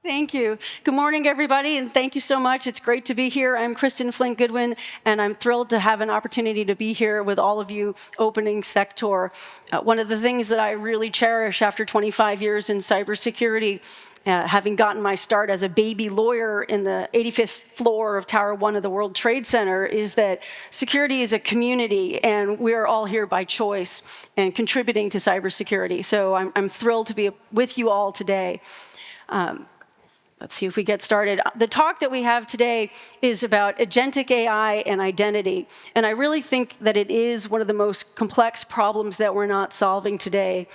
Thank you. Good morning, everybody, and thank you so much. It's great to be here. I'm Kristen Flint-Goodwin, and I'm thrilled to have an opportunity to be here with all of you opening SecTor. One of the things that I really cherish after 25 years in cybersecurity, having gotten my start as a baby lawyer in the 85th floor of Tower 1 of the World Trade Center, is that security is a community, and we're all here by choice and contributing to cybersecurity. So I'm thrilled to be with you all today. Let's see if we get started. The talk that we have today is about agentic AI and identity. And I really think that it is one of the most complex problems that we're not solving today.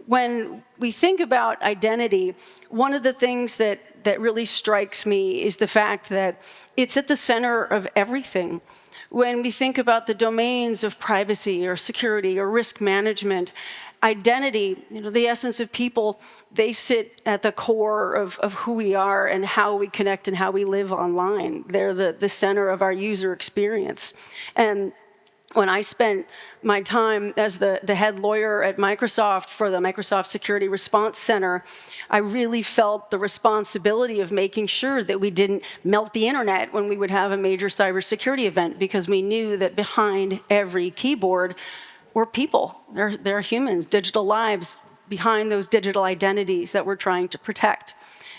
When we think about identity, one of the things that really strikes me is the fact that it's at the center of everything. When we think about the domains of privacy or security or risk management, identity, the essence of people, they sit at the core of who we are and how we connect and how we live online. They're the center of our user experience. And when I spent my time as the head lawyer at Microsoft for the Microsoft Security Response Center, I really felt the responsibility of making sure that we didn't melt the internet when we would have a major cybersecurity event, because we knew that behind every keyboard were people. They're humans, digital lives behind those digital identities that we're trying to protect.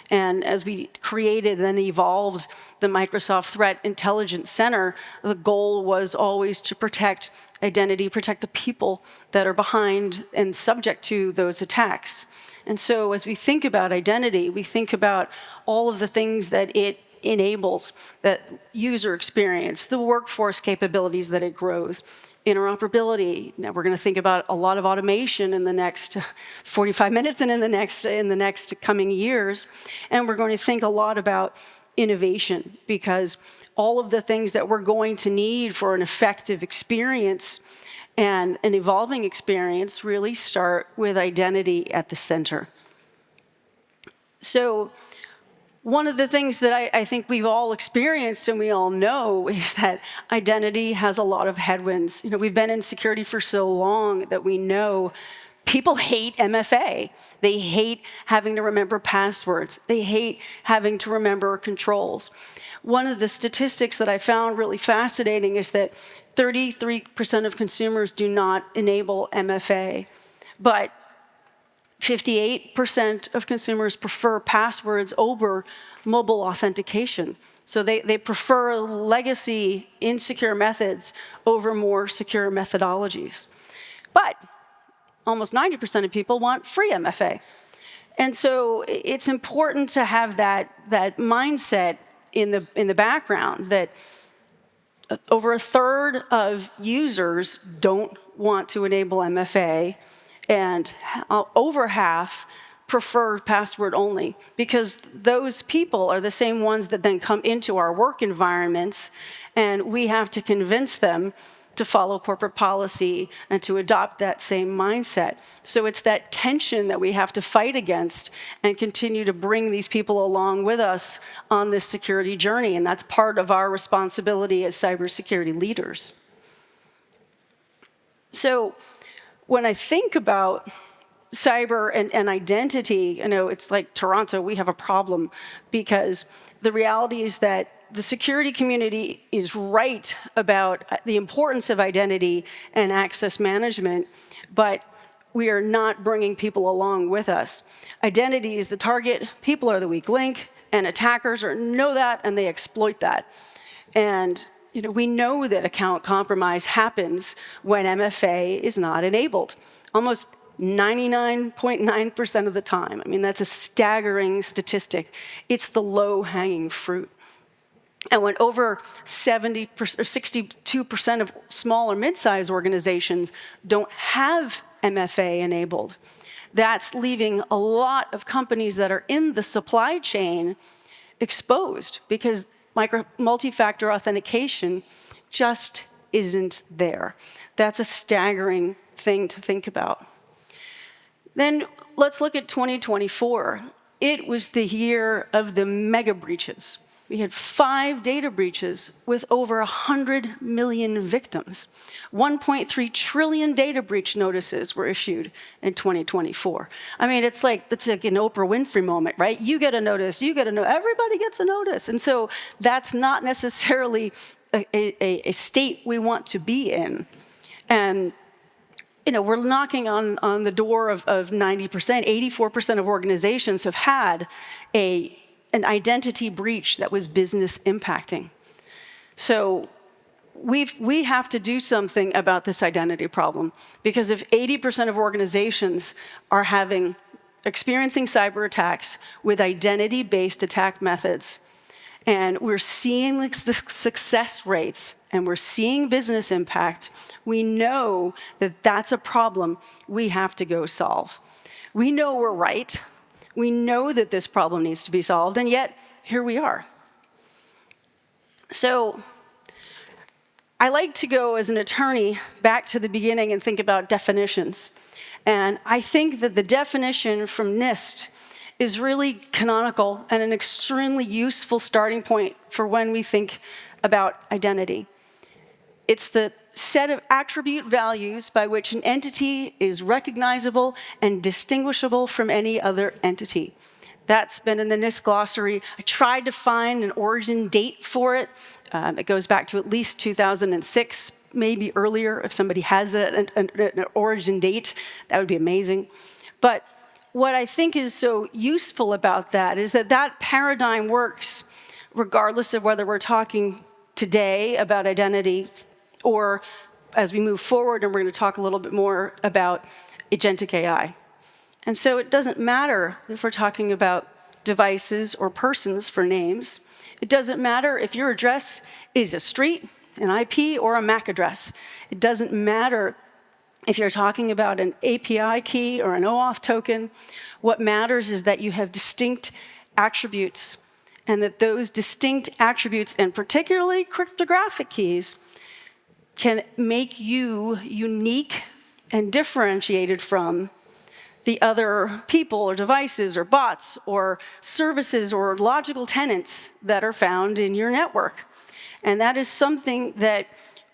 And as we created and evolved the Microsoft Threat Intelligence Center, the goal was always to protect identity, protect the people that are behind and subject to those attacks. And so as we think about identity, we think about all of the things that it enables, that user experience, the workforce capabilities that it grows, interoperability. Now we're going to think about a lot of automation in the next 45 minutes and in the next coming years. And we're going to think a lot about innovation, because all of the things that we're going to need for an effective experience and an evolving experience really start with identity at the center. So one of the things that I think we've all experienced and we all know is that identity has a lot of headwinds. We've been in security for so long that we know people hate MFA. They hate having to remember passwords. They hate having to remember controls. One of the statistics that I found really fascinating is that 33% of consumers do not enable MFA, but 58% of consumers prefer passwords over mobile authentication. So they prefer legacy, insecure methods over more secure methodologies. But almost 90% of people want free MFA. And so it's important to have that mindset in the background that over a third of users don't want to enable MFA, and over half prefer password only, because those people are the same ones that then come into our work environments, and we have to convince them to follow corporate policy and to adopt that same mindset. So it's that tension that we have to fight against and continue to bring these people along with us on this security journey, and that's part of our responsibility as cybersecurity leaders. So when I think about cyber and identity, it's like Toronto, we have a problem, because the reality is that the security community is right about the importance of identity and access management, but we are not bringing people along with us. Identity is the target, people are the weak link, and attackers know that, and they exploit that. And we know that account compromise happens when MFA is not enabled, almost 99.9% of the time. That's a staggering statistic. It's the low-hanging fruit. And when over 70% or 62% of small or mid-sized organizations don't have MFA enabled, that's leaving a lot of companies that are in the supply chain exposed, because multi-factor authentication just isn't there. That's a staggering thing to think about. Then let's look at 2024. It was the year of the mega breaches. We had 5 data breaches with over 100 million victims. 1.3 trillion data breach notices were issued in 2024. I mean, it's like an Oprah Winfrey moment, right? You get a notice, you get a notice, everybody gets a notice. And so that's not necessarily a state we want to be in. And we're knocking on the door of 90%. 84% of organizations have had an identity breach that was business impacting. So we have to do something about this identity problem, because if 80% of organizations are experiencing cyber attacks with identity-based attack methods, and we're seeing the success rates, and we're seeing business impact, we know that that's a problem we have to go solve. We know we're right. We know that this problem needs to be solved, and yet here we are. So I like to go as an attorney back to the beginning and think about definitions. And I think that the definition from NIST is really canonical and an extremely useful starting point for when we think about identity. It's the set of attribute values by which an entity is recognizable and distinguishable from any other entity. That's been in the NIST glossary. I tried to find an origin date for it. It goes back to at least 2006, maybe earlier. If somebody has an origin date, that would be amazing. But what I think is so useful about that is that that paradigm works regardless of whether we're talking today about identity or as we move forward, and we're going to talk a little bit more about Agentic AI. And so it doesn't matter if we're talking about devices or persons for names. It doesn't matter if your address is a street, an IP, or a MAC address. It doesn't matter if you're talking about an API key or an OAuth token. What matters is that you have distinct attributes, and that those distinct attributes, and particularly cryptographic keys, can make you unique and differentiated from the other people or devices or bots or services or logical tenants that are found in your network. And that is something that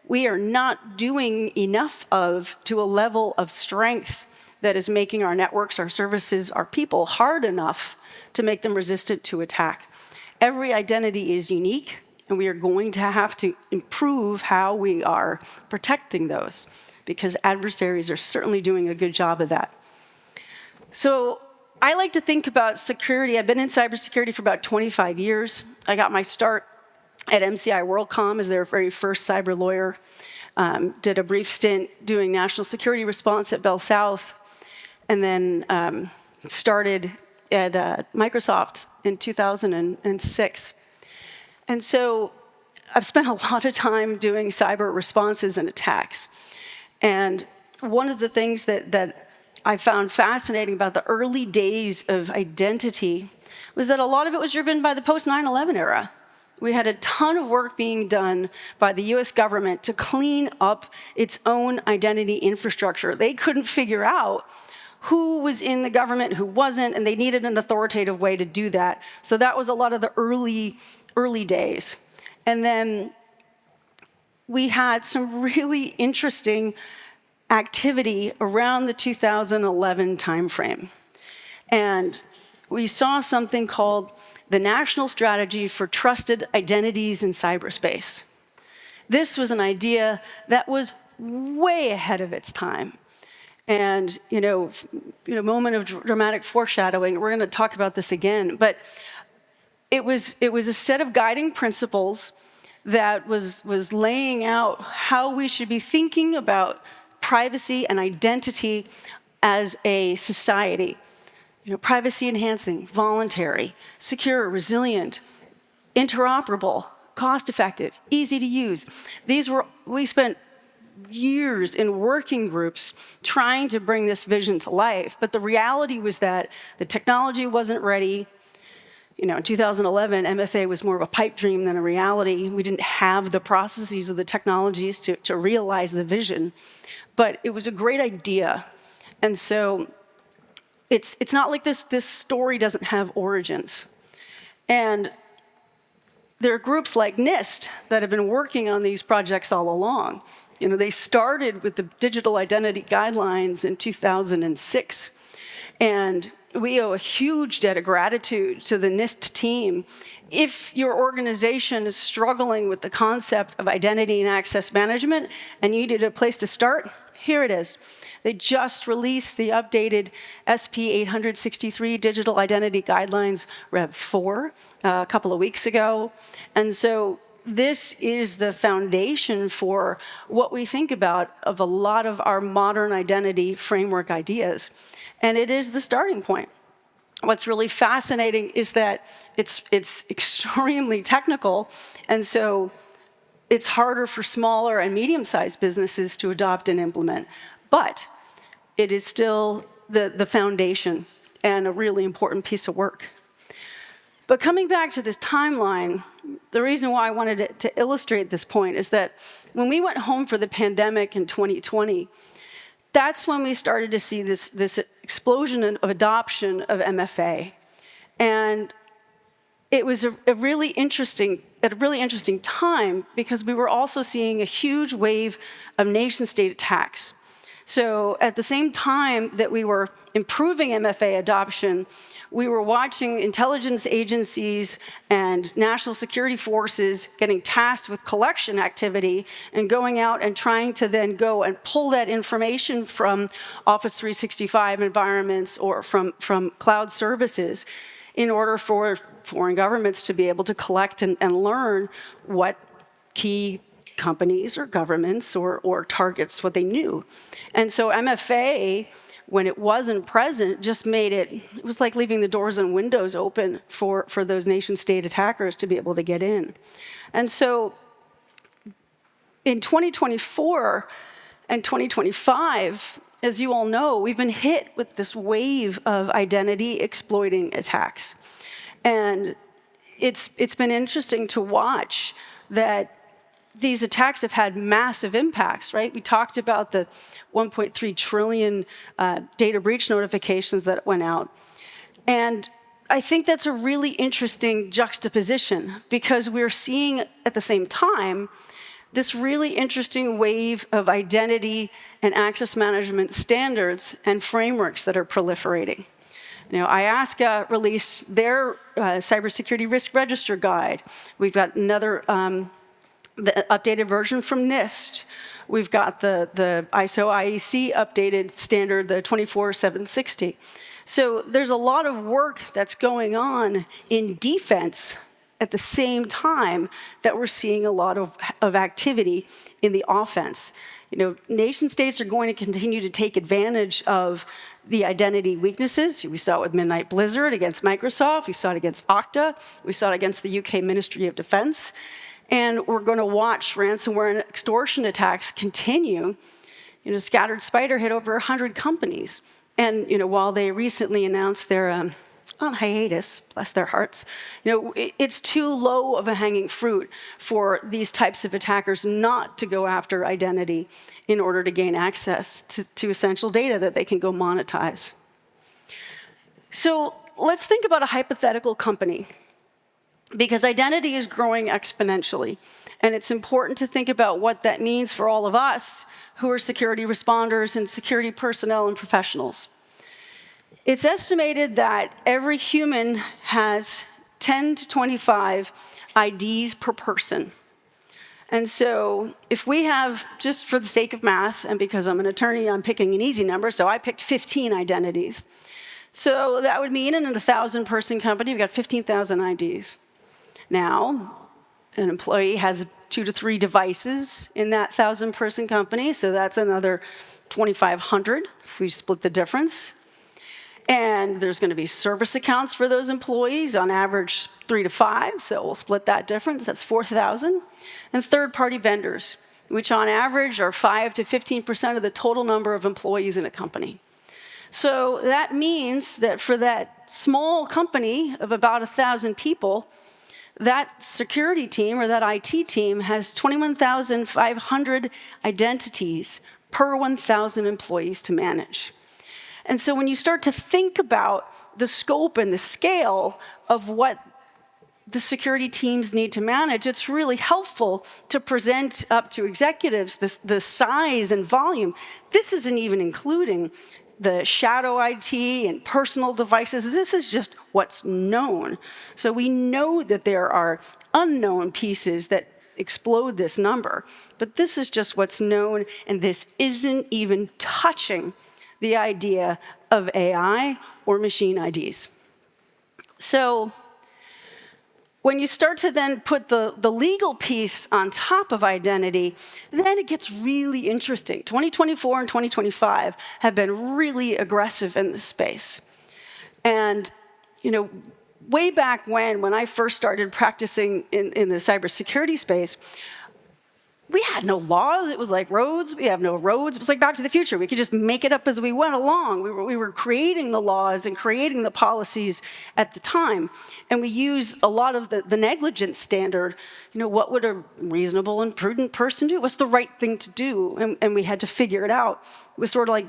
we are not doing enough of to a level of strength that is making our networks, our services, our people hard enough to make them resistant to attack. Every identity is unique, and we are going to have to improve how we are protecting those, because adversaries are certainly doing a good job of that. So I like to think about security. I've been in cybersecurity for about 25 years. I got my start at MCI WorldCom as their very first cyber lawyer. Did a brief stint doing national security response at Bell South, and then started at Microsoft in 2006. And so I've spent a lot of time doing cyber responses and attacks. And one of the things that I found fascinating about the early days of identity was that a lot of it was driven by the post-9/11 era. We had a ton of work being done by the US government to clean up its own identity infrastructure. They couldn't figure out who was in the government, who wasn't, and they needed an authoritative way to do that. So that was a lot of the early days. And then we had some really interesting activity around the 2011 timeframe. And we saw something called the National Strategy for Trusted Identities in Cyberspace. This was an idea that was way ahead of its time. And, moment of dramatic foreshadowing, we're going to talk about this again, but it was a set of guiding principles that was laying out how we should be thinking about privacy and identity as a society. Privacy enhancing, voluntary, secure, resilient, interoperable, cost effective, easy to use. We spent years in working groups trying to bring this vision to life, but the reality was that the technology wasn't ready. In 2011, MFA was more of a pipe dream than a reality. We didn't have the processes or the technologies to realize the vision, but it was a great idea. And so it's not like this story doesn't have origins. And there are groups like NIST that have been working on these projects all along. They started with the digital identity guidelines in 2006. And we owe a huge debt of gratitude to the NIST team. If your organization is struggling with the concept of identity and access management and you needed a place to start, here it is. They just released the updated SP 863 Digital Identity Guidelines Rev 4 a couple of weeks ago. And so this is the foundation for what we think about of a lot of our modern identity framework ideas. And it is the starting point. What's really fascinating is that it's extremely technical, and so it's harder for smaller and medium-sized businesses to adopt and implement. But it is still the foundation and a really important piece of work. But coming back to this timeline, the reason why I wanted to illustrate this point is that when we went home for the pandemic in 2020, that's when we started to see this explosion of adoption of MFA. And it was at a really interesting time because we were also seeing a huge wave of nation-state attacks. So at the same time that we were improving MFA adoption, we were watching intelligence agencies and national security forces getting tasked with collection activity and going out and trying to then go and pull that information from Office 365 environments or from cloud services in order for foreign governments to be able to collect and learn what key companies or governments or targets, what they knew. And so MFA, when it wasn't present, just made it was like leaving the doors and windows open for those nation-state attackers to be able to get in. And so in 2024 and 2025, as you all know, we've been hit with this wave of identity exploiting attacks. And it's been interesting to watch that these attacks have had massive impacts, right? We talked about the 1.3 trillion data breach notifications that went out. And I think that's a really interesting juxtaposition because we're seeing at the same time this really interesting wave of identity and access management standards and frameworks that are proliferating. IASCA released their Cybersecurity Risk Register guide. We've got another the updated version from NIST. We've got the ISO IEC updated standard, the 24760. So there's a lot of work that's going on in defense at the same time that we're seeing a lot of activity in the offense. Nation states are going to continue to take advantage of the identity weaknesses. We saw it with Midnight Blizzard against Microsoft. We saw it against Okta. We saw it against the UK Ministry of Defense. And we're going to watch ransomware and extortion attacks continue. Scattered Spider hit over 100 companies. And while they recently announced they're on hiatus, bless their hearts, it's too low of a hanging fruit for these types of attackers not to go after identity in order to gain access to essential data that they can go monetize. So let's think about a hypothetical company, because identity is growing exponentially. And it's important to think about what that means for all of us who are security responders and security personnel and professionals. It's estimated that every human has 10 to 25 IDs per person. And so if we have, just for the sake of math, and because I'm an attorney, I'm picking an easy number, so I picked 15 identities. So that would mean in a 1,000-person company, we've got 15,000 IDs. Now, an employee has 2 to 3 devices in that 1,000-person company, so that's another 2,500 if we split the difference. And there's going to be service accounts for those employees, on average 3 to 5, so we'll split that difference, that's 4,000. And third-party vendors, which on average are 5 to 15% of the total number of employees in a company. So that means that for that small company of about 1,000 people, that security team or that IT team has 21,500 identities per 1,000 employees to manage. And so when you start to think about the scope and the scale of what the security teams need to manage, it's really helpful to present up to executives the size and volume. This isn't even including the shadow IT and personal devices. This is just what's known. So we know that there are unknown pieces that explode this number, but this is just what's known, and this isn't even touching the idea of AI or machine IDs. So when you start to then put the legal piece on top of identity, then it gets really interesting. 2024 and 2025 have been really aggressive in this space. And, way back when I first started practicing in the cybersecurity space, we had no laws. It was like roads. We have no roads. It was like Back to the Future. We could just make it up as we went along. We were creating the laws and creating the policies at the time. And we used a lot of the negligence standard. What would a reasonable and prudent person do? What's the right thing to do? And we had to figure it out. It was sort of like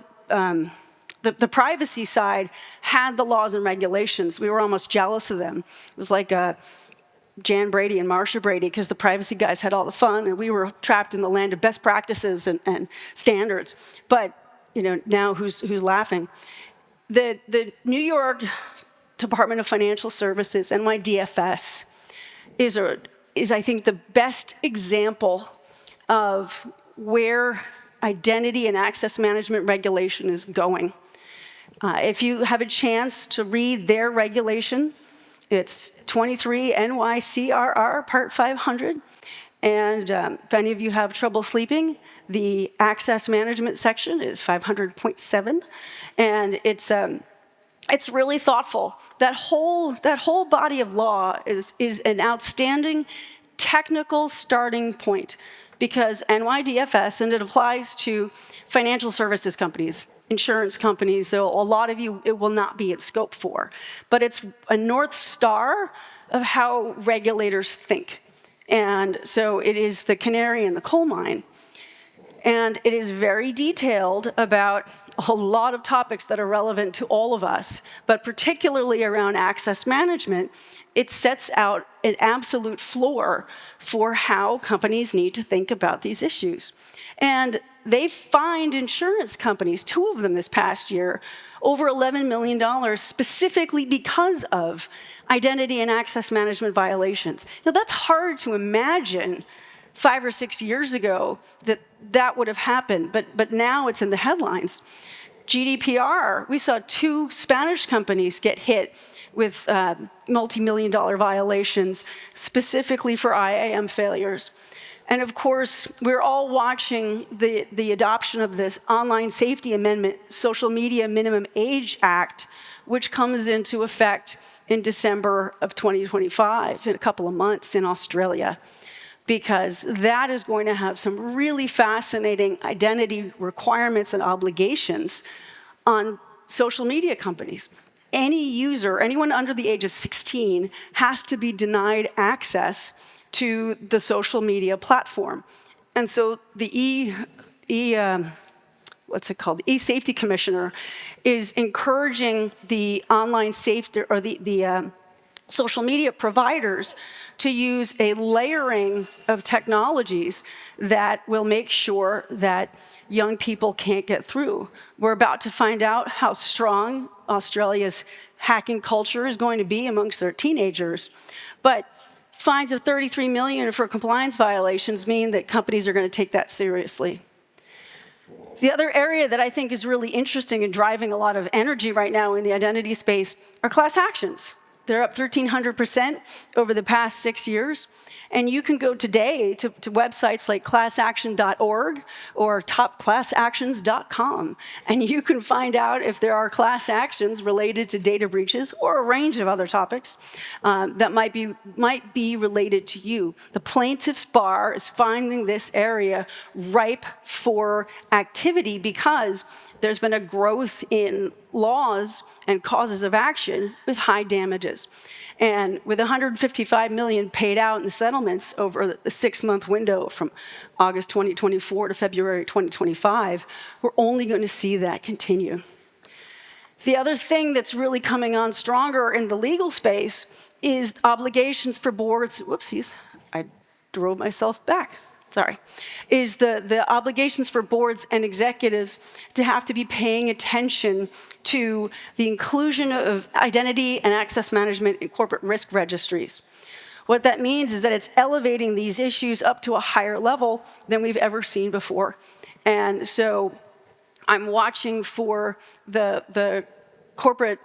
the privacy side had the laws and regulations. We were almost jealous of them. It was like Jan Brady and Marsha Brady, because the privacy guys had all the fun, and we were trapped in the land of best practices and standards. But now who's laughing? The New York Department of Financial Services, NYDFS, is I think the best example of where identity and access management regulation is going. If you have a chance to read their regulation, it's 23 NYCRR Part 500. And if any of you have trouble sleeping, the access management section is 500.7. And it's really thoughtful. That whole body of law is an outstanding technical starting point, because NYDFS, and it applies to financial services companies, insurance companies, so a lot of you, it will not be in scope for. But it's a North Star of how regulators think. And so it is the canary in the coal mine. And it is very detailed about a lot of topics that are relevant to all of us, but particularly around access management. It sets out an absolute floor for how companies need to think about these issues. And they fined insurance companies, 2 of them this past year, over $11 million specifically because of identity and access management violations. Now, that's hard to imagine 5 or 6 years ago that would have happened, but now it's in the headlines. GDPR, we saw 2 Spanish companies get hit with multi-million-dollar violations specifically for IAM failures. And of course, we're all watching the adoption of this Online Safety Amendment, Social Media Minimum Age Act, which comes into effect in December of 2025, in a couple of months in Australia, because that is going to have some really fascinating identity requirements and obligations on social media companies. Any user, anyone under the age of 16, has to be denied access to the social media platform. And so the E-Safety Commissioner is encouraging the online safety, or the social media providers, to use a layering of technologies that will make sure that young people can't get through. We're about to find out how strong Australia's hacking culture is going to be amongst their teenagers. But fines of $33 million for compliance violations mean that companies are going to take that seriously. The other area that I think is really interesting and driving a lot of energy right now in the identity space are class actions. They're up 1,300% over the past 6 years. And you can go today to websites like classaction.org or topclassactions.com, and you can find out if there are class actions related to data breaches or a range of other topics that might be related to you. The plaintiff's bar is finding this area ripe for activity because there's been a growth in laws and causes of action with high damages. And with $155 million paid out in settlements over the 6-month window from August 2024 to February 2025, we're only going to see that continue. The other thing that's really coming on stronger in the legal space is obligations for boards. Whoopsies, I drove myself back. Sorry, is the obligations for boards and executives to have to be paying attention to the inclusion of identity and access management in corporate risk registries. What that means is that it's elevating these issues up to a higher level than we've ever seen before. And so I'm watching for the corporate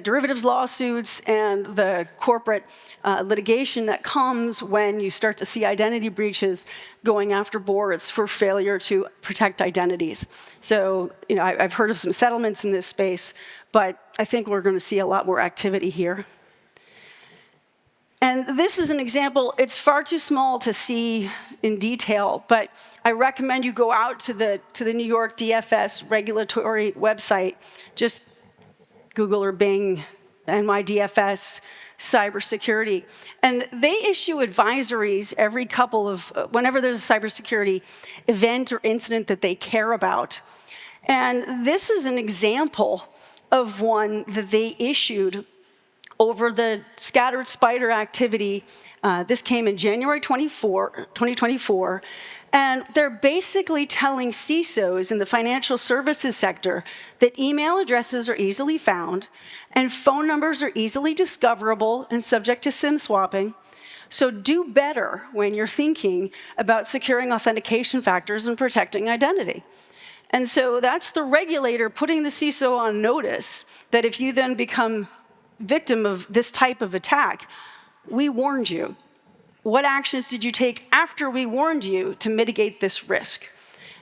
derivatives lawsuits and the corporate litigation that comes when you start to see identity breaches going after boards for failure to protect identities. So, I've heard of some settlements in this space, but I think we're going to see a lot more activity here. And this is an example. It's far too small to see in detail, but I recommend you go out to the New York DFS regulatory website. Just Google or Bing NYDFS cybersecurity. And they issue advisories every couple of, whenever there's a cybersecurity event or incident that they care about. And this is an example of one that they issued over the scattered spider activity. This came in January 2024. And they're basically telling CISOs in the financial services sector that email addresses are easily found and phone numbers are easily discoverable and subject to SIM swapping. So do better when you're thinking about securing authentication factors and protecting identity. And so that's the regulator putting the CISO on notice that if you then become victim of this type of attack, we warned you. What actions did you take after we warned you to mitigate this risk?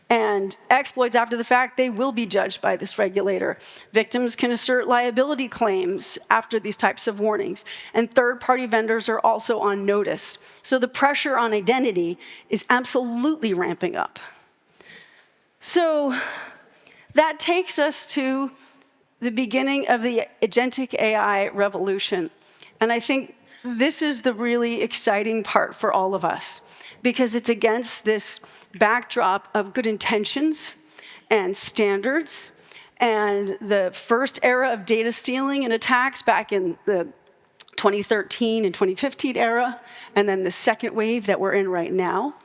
And exploits after the fact, they will be judged by this regulator. Victims can assert liability claims after these types of warnings. And third-party vendors are also on notice. So the pressure on identity is absolutely ramping up. So that takes us to the beginning of the Agentic AI revolution. And I think this is the really exciting part for all of us, because it's against this backdrop of good intentions and standards and the first era of data stealing and attacks back in the 2013 and 2015 era, and then the second wave that we're in right now,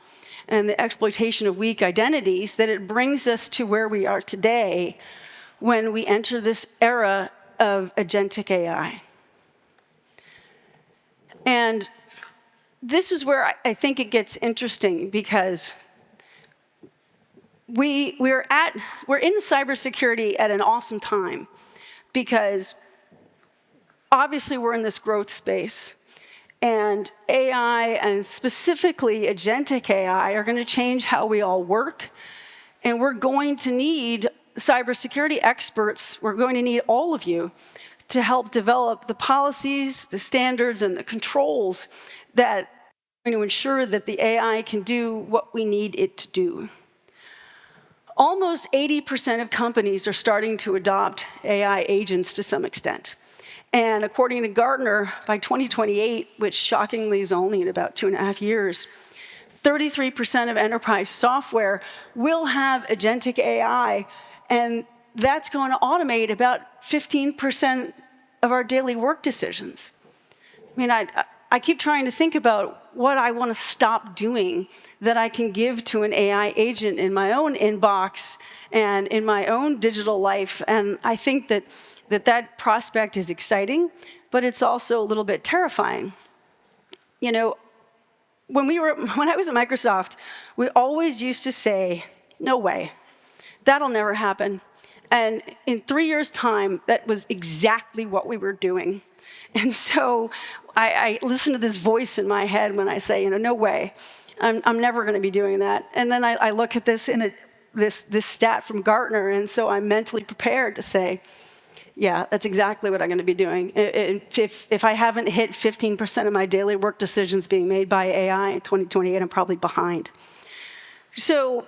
and the exploitation of weak identities, that it brings us to where we are today when we enter this era of Agentic AI. And this is where I think it gets interesting, because we're in cybersecurity at an awesome time, because obviously we're in this growth space, and AI, and specifically Agentic AI, are going to change how we all work, and we're going to need cybersecurity experts. We're going to need all of you to help develop the policies, the standards, and the controls that are going to ensure that the AI can do what we need it to do. Almost 80% of companies are starting to adopt AI agents to some extent. And according to Gartner, by 2028, which shockingly is only in about 2.5 years, 33% of enterprise software will have Agentic AI, and that's going to automate about 15% of our daily work decisions. I mean, I keep trying to think about what I want to stop doing that I can give to an AI agent in my own inbox and in my own digital life. And I think that prospect is exciting, but it's also a little bit terrifying. When I was at Microsoft, we always used to say, no way, that'll never happen. And in 3 years' time, that was exactly what we were doing. And so I listen to this voice in my head when I say, no way, I'm never going to be doing that. And then I look at this this stat from Gartner, and so I'm mentally prepared to say, yeah, that's exactly what I'm going to be doing. If I haven't hit 15% of my daily work decisions being made by AI in 2028, I'm probably behind. So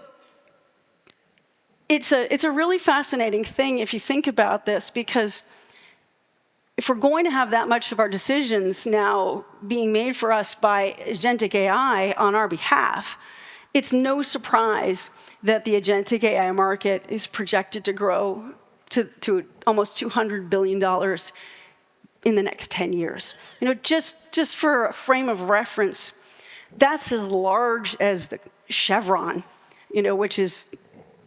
it's a really fascinating thing if you think about this, because if we're going to have that much of our decisions now being made for us by Agentic AI on our behalf, it's no surprise that the Agentic AI market is projected to grow to almost $200 billion in the next 10 years. Just for a frame of reference, that's as large as the Chevron, which is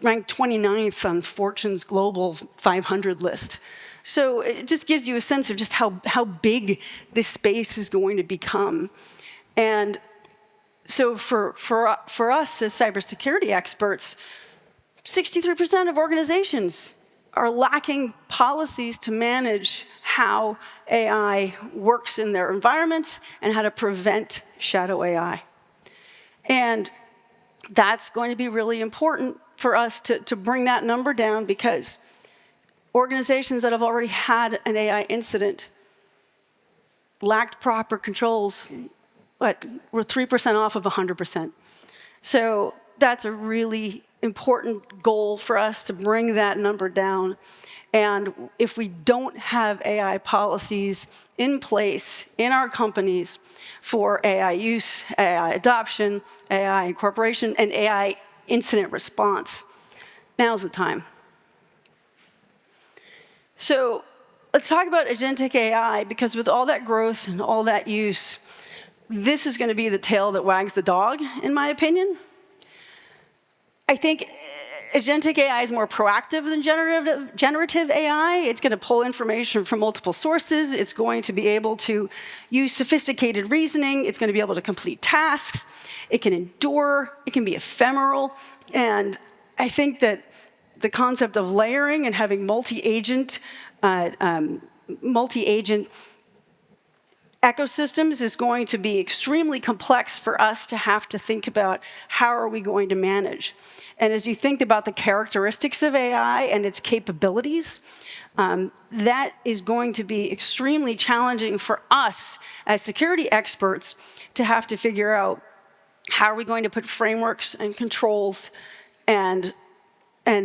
ranked 29th on Fortune's Global 500 list. So it just gives you a sense of just how big this space is going to become. And so for us as cybersecurity experts, 63% of organizations are lacking policies to manage how AI works in their environments and how to prevent shadow AI. And that's going to be really important for us to bring that number down, because organizations that have already had an AI incident lacked proper controls, we're 3% off of 100%. So that's a really important goal for us, to bring that number down. And if we don't have AI policies in place in our companies for AI use, AI adoption, AI incorporation, and AI incident response, now's the time. So let's talk about agentic AI, because with all that growth and all that use, this is going to be the tail that wags the dog, in my opinion. I think agentic AI is more proactive than generative AI. It's going to pull information from multiple sources. It's going to be able to use sophisticated reasoning. It's going to be able to complete tasks. It can endure. It can be ephemeral. And I think that the concept of layering and having multi-agent ecosystems is going to be extremely complex for us to have to think about how are we going to manage. And as you think about the characteristics of AI and its capabilities, that is going to be extremely challenging for us as security experts to have to figure out how are we going to put frameworks and controls and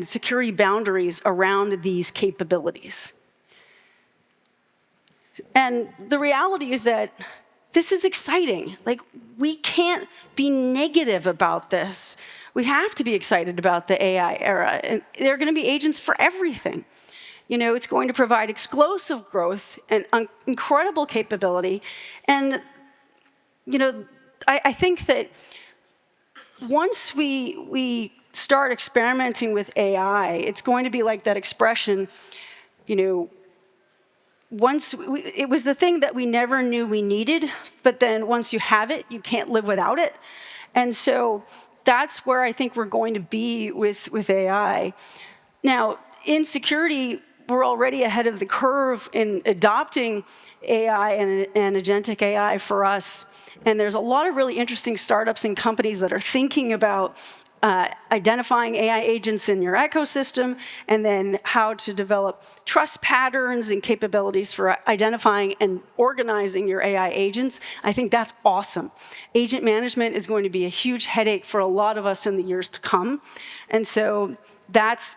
security boundaries around these capabilities. And the reality is that this is exciting. We can't be negative about this. We have to be excited about the AI era. And there are going to be agents for everything. It's going to provide explosive growth and incredible capability. And, I think that once we start experimenting with AI, it's going to be like that expression, it was the thing that we never knew we needed, but then once you have it, you can't live without it. And so that's where I think we're going to be with AI. Now, in security, we're already ahead of the curve in adopting AI and agentic AI for us. And there's a lot of really interesting startups and companies that are thinking about identifying AI agents in your ecosystem, and then how to develop trust patterns and capabilities for identifying and organizing your AI agents. I think that's awesome. Agent management is going to be a huge headache for a lot of us in the years to come. And so that's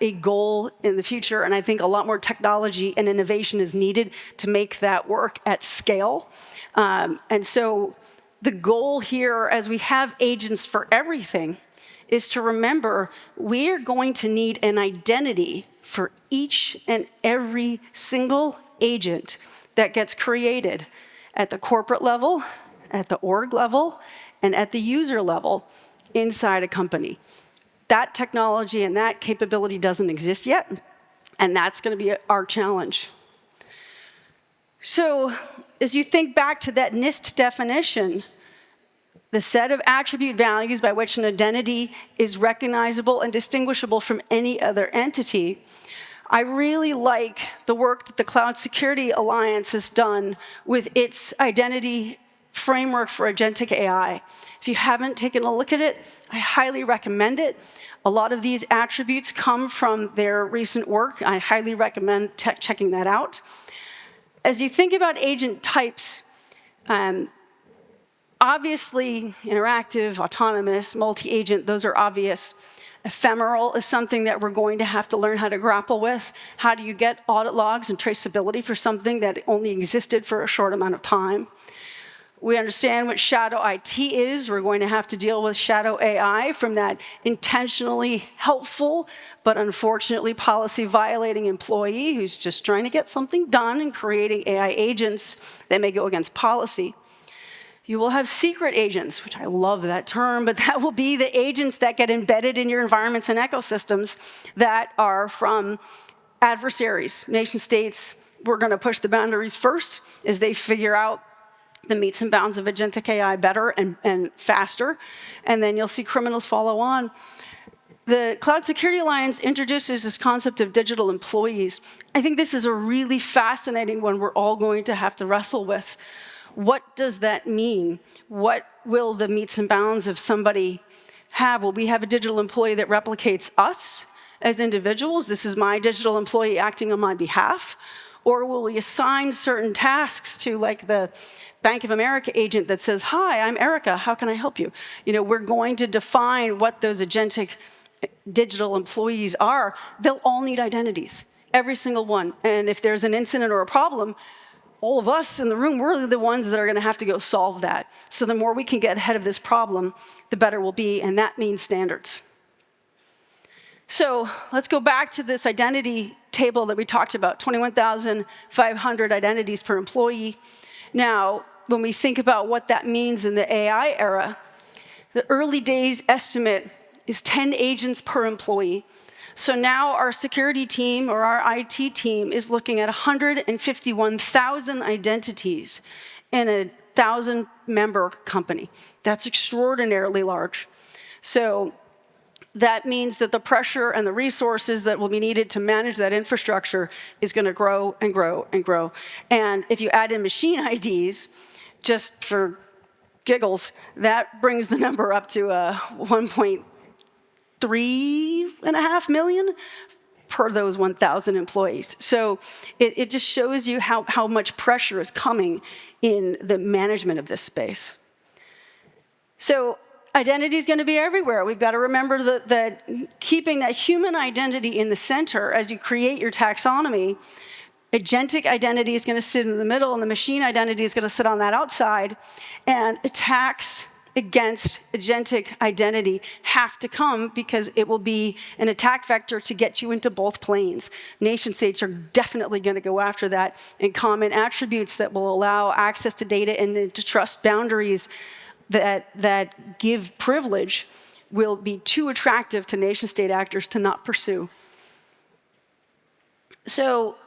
a goal in the future, and I think a lot more technology and innovation is needed to make that work at scale. And so the goal here, as we have agents for everything, is to remember we are going to need an identity for each and every single agent that gets created at the corporate level, at the org level, and at the user level inside a company. That technology and that capability doesn't exist yet, and that's going to be our challenge. So as you think back to that NIST definition, the set of attribute values by which an identity is recognizable and distinguishable from any other entity, I really like the work that the Cloud Security Alliance has done with its identity framework for agentic AI. If you haven't taken a look at it, I highly recommend it. A lot of these attributes come from their recent work. I highly recommend checking that out. As you think about agent types, obviously, interactive, autonomous, multi-agent, those are obvious. Ephemeral is something that we're going to have to learn how to grapple with. How do you get audit logs and traceability for something that only existed for a short amount of time? We understand what shadow IT is. We're going to have to deal with shadow AI, from that intentionally helpful but unfortunately policy-violating employee who's just trying to get something done and creating AI agents that may go against policy. You will have secret agents, which I love that term, but that will be the agents that get embedded in your environments and ecosystems that are from adversaries, nation states. We're going to push the boundaries first as they figure out the metes and bounds of agentic AI better and faster, and then you'll see criminals follow on. The Cloud Security Alliance introduces this concept of digital employees. I think this is a really fascinating one we're all going to have to wrestle with. What does that mean? What will the metes and bounds of somebody have? Will we have a digital employee that replicates us as individuals? This is my digital employee acting on my behalf. Or will we assign certain tasks to, like, the Bank of America agent that says, "Hi, I'm Erica, how can I help you?" We're going to define what those agentic digital employees are. They'll all need identities, every single one. And if there's an incident or a problem, all of us in the room, we're the ones that are going to have to go solve that. So the more we can get ahead of this problem, the better we'll be, and that means standards. So let's go back to this identity table that we talked about, 21,500 identities per employee. Now, when we think about what that means in the AI era, the early days estimate is 10 agents per employee. So now our security team, or our IT team, is looking at 151,000 identities in a 1,000-member company. That's extraordinarily large. So that means that the pressure and the resources that will be needed to manage that infrastructure is going to grow and grow and grow. And if you add in machine IDs, just for giggles, that brings the number up to 1.3.5 million per those 1,000 employees. So it just shows you how much pressure is coming in the management of this space. So identity is going to be everywhere. We've got to remember that keeping that human identity in the center as you create your taxonomy, agentic identity is going to sit in the middle, and the machine identity is going to sit on that outside. And attacks against agentic identity have to come, because it will be an attack vector to get you into both planes. Nation states are definitely going to go after that, and common attributes that will allow access to data and to trust boundaries that give privilege will be too attractive to nation-state actors to not pursue. So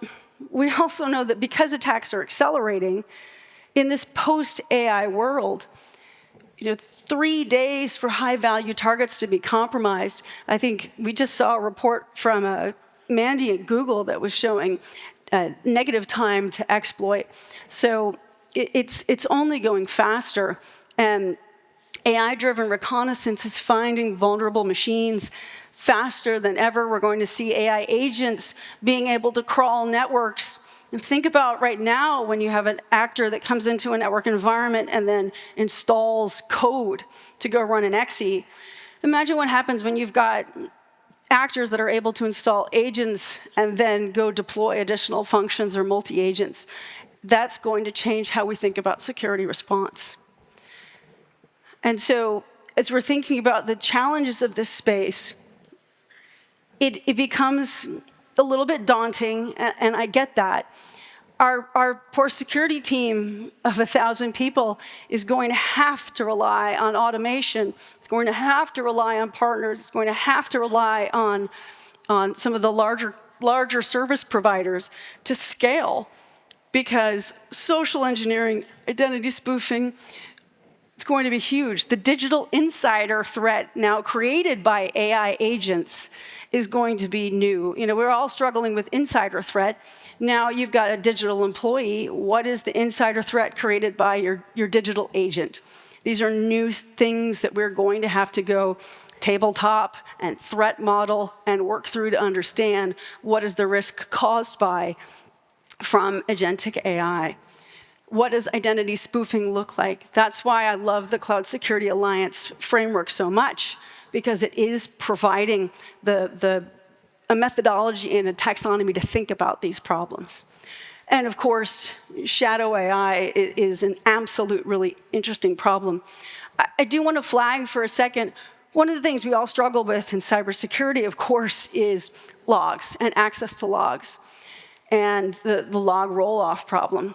we also know that because attacks are accelerating, in this post-AI world, 3 days for high-value targets to be compromised. I think we just saw a report from Mandy at Google that was showing negative time to exploit. So it's only going faster. And AI-driven reconnaissance is finding vulnerable machines faster than ever. We're going to see AI agents being able to crawl networks. And think about right now when you have an actor that comes into a network environment and then installs code to go run an exe. Imagine what happens when you've got actors that are able to install agents and then go deploy additional functions or multi-agents. That's going to change how we think about security response. And so as we're thinking about the challenges of this space, it becomes a little bit daunting, and I get that. Our poor security team of 1,000 people is going to have to rely on automation. It's going to have to rely on partners. It's going to have to rely on some of the larger service providers to scale, because social engineering, identity spoofing, it's going to be huge. The digital insider threat now created by AI agents is going to be new. We're all struggling with insider threat. Now you've got a digital employee. What is the insider threat created by your digital agent? These are new things that we're going to have to go tabletop and threat model and work through to understand what is the risk caused by from agentic AI. What does identity spoofing look like? That's why I love the Cloud Security Alliance framework so much, because it is providing a methodology and a taxonomy to think about these problems. And of course, shadow AI is an absolute, really interesting problem. I do want to flag for a second, one of the things we all struggle with in cybersecurity, of course, is logs and access to logs and the log roll-off problem.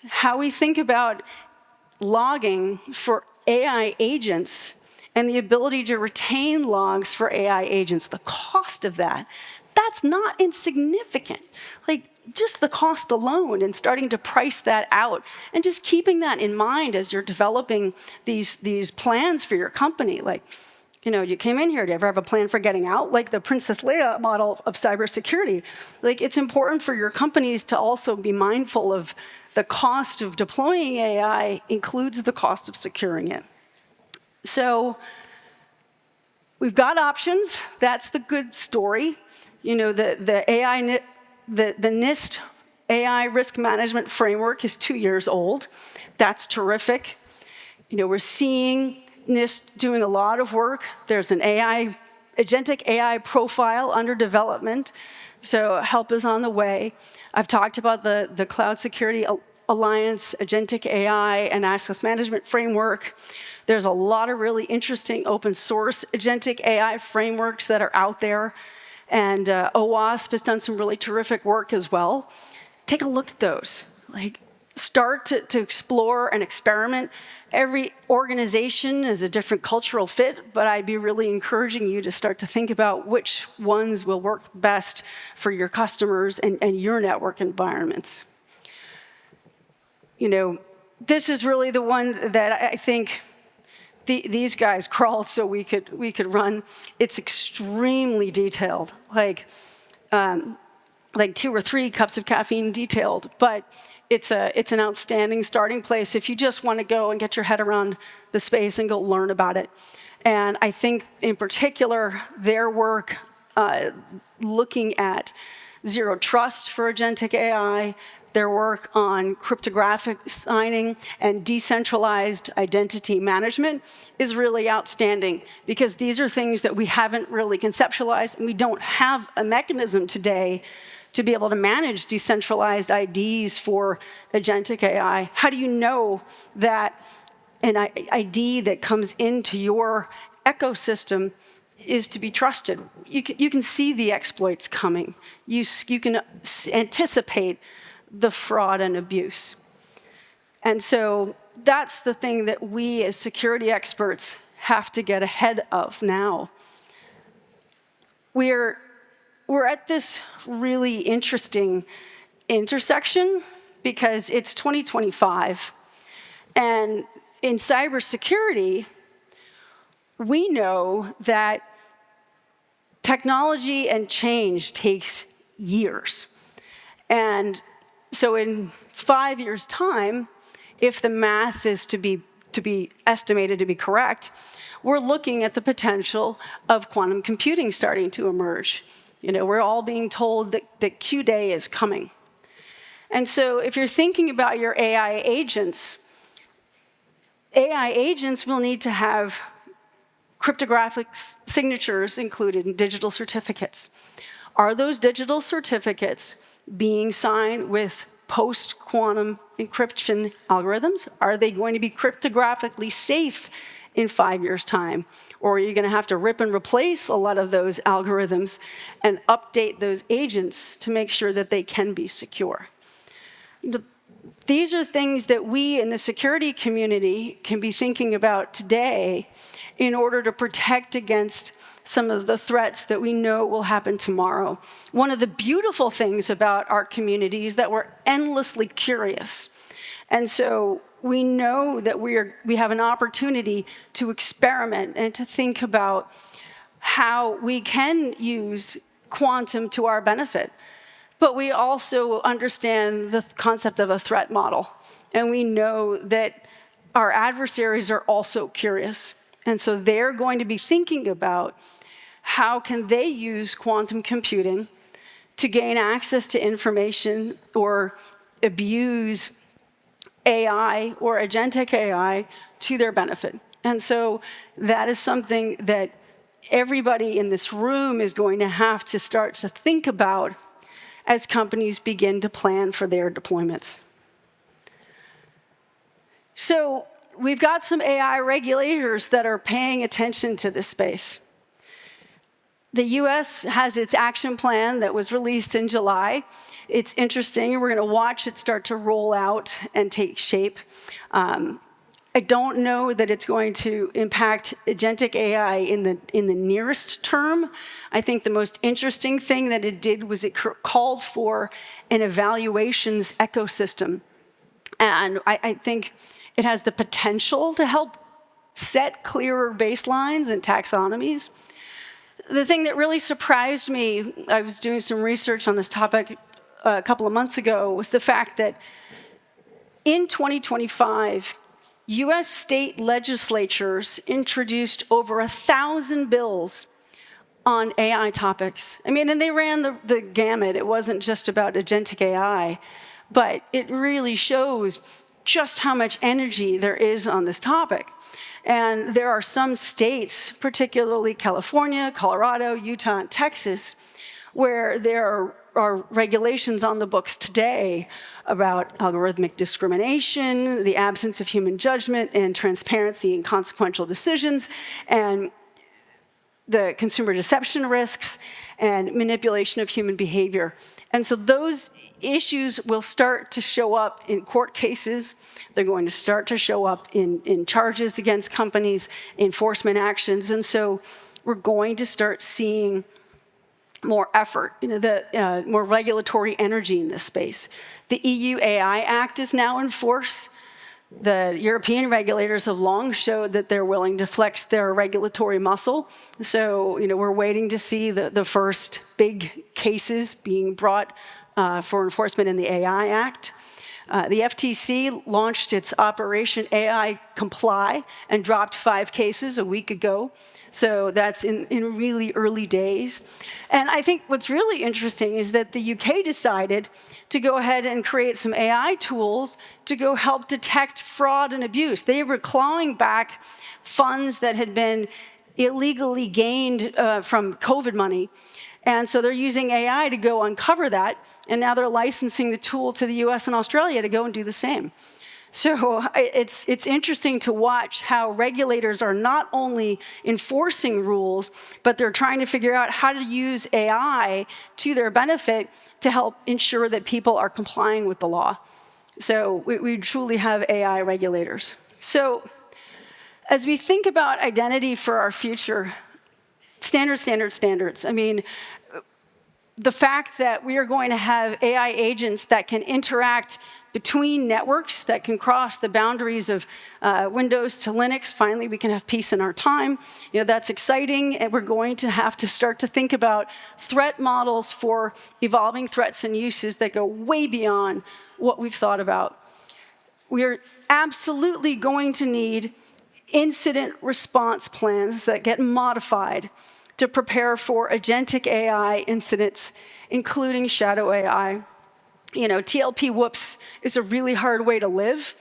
How we think about logging for AI agents and the ability to retain logs for AI agents, the cost of that, that's not insignificant. Like, just the cost alone and starting to price that out and just keeping that in mind as you're developing these plans for your company. Like, you came in here, do you ever have a plan for getting out? Like the Princess Leia model of cybersecurity. Like, it's important for your companies to also be mindful of the cost of deploying AI includes the cost of securing it. So we've got options. That's the good story. The AI, the NIST AI risk management framework is 2 years old. That's terrific. We're seeing NIST doing a lot of work. There's an Agentic AI profile under development, so help is on the way. I've talked about the Cloud Security Alliance, Agentic AI, and Access Management Framework. There's a lot of really interesting open source Agentic AI frameworks that are out there, and OWASP has done some really terrific work as well. Take a look at those. Start to explore and experiment. Every organization is a different cultural fit, but I'd be really encouraging you to start to think about which ones will work best for your customers and your network environments. This is really the one that I think these guys crawled so we could run. It's extremely detailed, like 2 or 3 cups of caffeine detailed, but it's an outstanding starting place if you just want to go and get your head around the space and go learn about it. And I think, in particular, their work looking at zero trust for agentic AI, their work on cryptographic signing and decentralized identity management is really outstanding, because these are things that we haven't really conceptualized, and we don't have a mechanism today to be able to manage decentralized IDs for agentic AI. How do you know that an ID that comes into your ecosystem is to be trusted? You can see the exploits coming. You can anticipate the fraud and abuse. And so that's the thing that we as security experts have to get ahead of now. We're at this really interesting intersection because it's 2025. And in cybersecurity, we know that technology and change takes years. And so in 5 years' time, if the math is to be estimated to be correct, we're looking at the potential of quantum computing starting to emerge. We're all being told that Q-Day is coming. And so if you're thinking about your AI agents will need to have cryptographic signatures included in digital certificates. Are those digital certificates being signed with post-quantum encryption algorithms? Are they going to be cryptographically safe in 5 years' time? Or are you going to have to rip and replace a lot of those algorithms and update those agents to make sure that they can be secure? These are things that we in the security community can be thinking about today in order to protect against some of the threats that we know will happen tomorrow. One of the beautiful things about our community is that we're endlessly curious. And so we know that we have an opportunity to experiment and to think about how we can use quantum to our benefit. But we also understand the concept of a threat model. And we know that our adversaries are also curious. And so they're going to be thinking about how can they use quantum computing to gain access to information or abuse AI or agentic AI to their benefit. And so that is something that everybody in this room is going to have to start to think about as companies begin to plan for their deployments. So we've got some AI regulators that are paying attention to this space. The US has its action plan that was released in July. It's interesting. We're going to watch it start to roll out and take shape. I don't know that it's going to impact agentic AI in the nearest term. I think the most interesting thing that it did was it called for an evaluations ecosystem. And I think it has the potential to help set clearer baselines and taxonomies. The thing that really surprised me, I was doing some research on this topic a couple of months ago, was the fact that in 2025, US state legislatures introduced over 1,000 bills on AI topics. I mean, and they ran the gamut. It wasn't just about agentic AI, but it really shows just how much energy there is on this topic. And there are some states, particularly California, Colorado, Utah, and Texas, where there are regulations on the books today about algorithmic discrimination, the absence of human judgment, and transparency in consequential decisions, and the consumer deception risks, and manipulation of human behavior. And so those issues will start to show up in court cases. They're going to start to show up in charges against companies, enforcement actions. And so we're going to start seeing more effort, more regulatory energy in this space. The EU AI Act is now in force. The European regulators have long showed that they're willing to flex their regulatory muscle. So, we're waiting to see the first big cases being brought for enforcement in the AI Act. The FTC launched its Operation AI Comply and dropped 5 cases a week ago. So that's in really early days. And I think what's really interesting is that the UK decided to go ahead and create some AI tools to go help detect fraud and abuse. They were clawing back funds that had been illegally gained from COVID money. And so they're using AI to go uncover that, and now they're licensing the tool to the US and Australia to go and do the same. So it's interesting to watch how regulators are not only enforcing rules, but they're trying to figure out how to use AI to their benefit to help ensure that people are complying with the law. So we truly have AI regulators. So as we think about identity for our future, standards. I mean, the fact that we are going to have AI agents that can interact between networks, that can cross the boundaries of Windows to Linux. Finally, we can have peace in our time. That's exciting, and we're going to have to start to think about threat models for evolving threats and uses that go way beyond what we've thought about. We're absolutely going to need incident response plans that get modified to prepare for agentic AI incidents, including shadow AI. TLP whoops is a really hard way to live,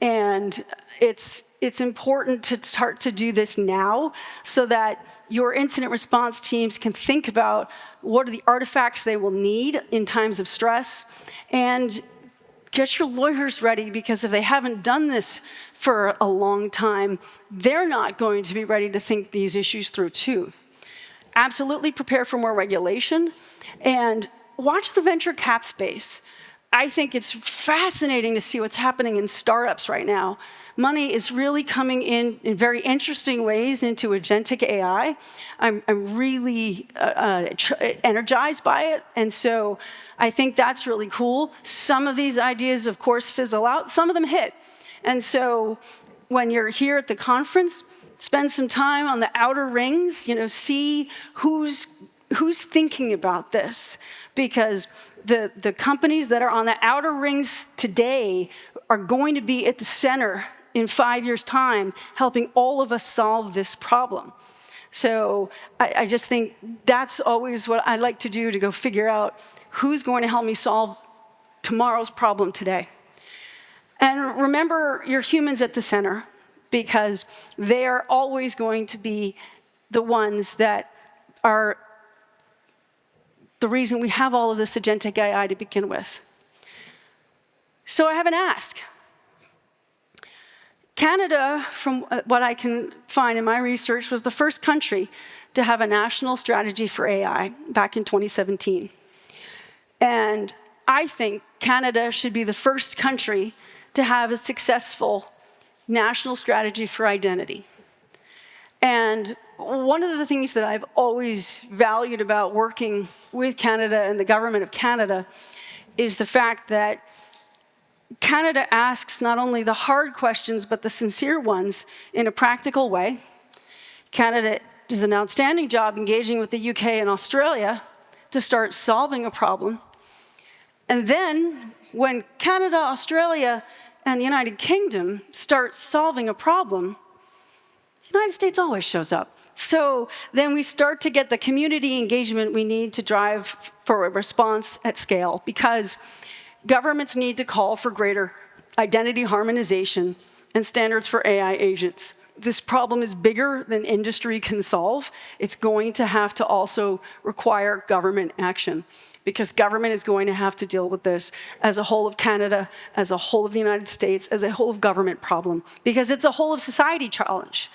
and it's important to start to do this now so that your incident response teams can think about what are the artifacts they will need in times of stress, and get your lawyers ready, because if they haven't done this for a long time, they're not going to be ready to think these issues through too. Absolutely prepare for more regulation, and watch the venture cap space. I think it's fascinating to see what's happening in startups right now. Money is really coming in very interesting ways into agentic AI. I'm really energized by it, and so I think that's really cool. Some of these ideas, of course, fizzle out. Some of them hit. And so when you're here at the conference, spend some time on the outer rings, see who's thinking about this, because the companies that are on the outer rings today are going to be at the center in 5 years' time, helping all of us solve this problem. So I just think that's always what I like to do, to go figure out who's going to help me solve tomorrow's problem today. And remember your humans at the center, because they're always going to be the ones that are the reason we have all of this agentic AI to begin with. So I have an ask. Canada, from what I can find in my research, was the first country to have a national strategy for AI back in 2017. And I think Canada should be the first country to have a successful national strategy for identity. And one of the things that I've always valued about working with Canada and the government of Canada is the fact that Canada asks not only the hard questions, but the sincere ones in a practical way. Canada does an outstanding job engaging with the UK and Australia to start solving a problem. And then when Canada, Australia, and the United Kingdom start solving a problem, the United States always shows up. So then we start to get the community engagement we need to drive for a response at scale, because governments need to call for greater identity harmonization and standards for AI agents. This problem is bigger than industry can solve. It's going to have to also require government action, because government is going to have to deal with this as a whole of Canada, as a whole of the United States, as a whole of government problem, because it's a whole of society challenge.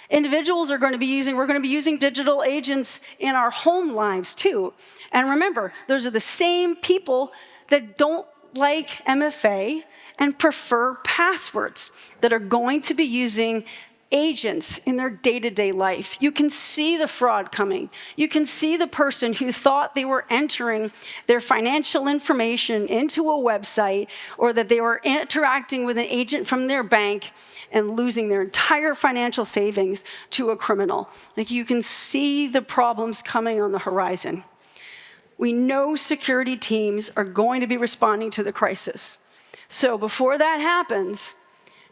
Individuals are going to be we're going to be using digital agents in our home lives too. And remember, those are the same people that don't like MFA and prefer passwords, that are going to be using agents in their day-to-day life. You can see the fraud coming. You can see the person who thought they were entering their financial information into a website, or that they were interacting with an agent from their bank and losing their entire financial savings to a criminal. Like, you can see the problems coming on the horizon. We know security teams are going to be responding to the crisis. So before that happens,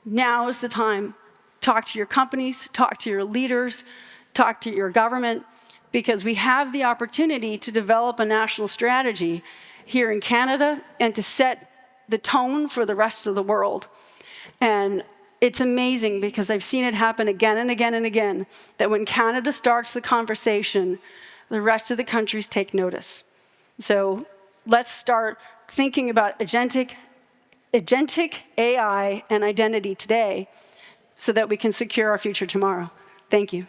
now is the time. Talk to your companies, talk to your leaders, talk to your government, because we have the opportunity to develop a national strategy here in Canada and to set the tone for the rest of the world. And it's amazing, because I've seen it happen again and again and again, that when Canada starts the conversation, the rest of the countries take notice. So let's start thinking about agentic AI and identity today, so that we can secure our future tomorrow. Thank you.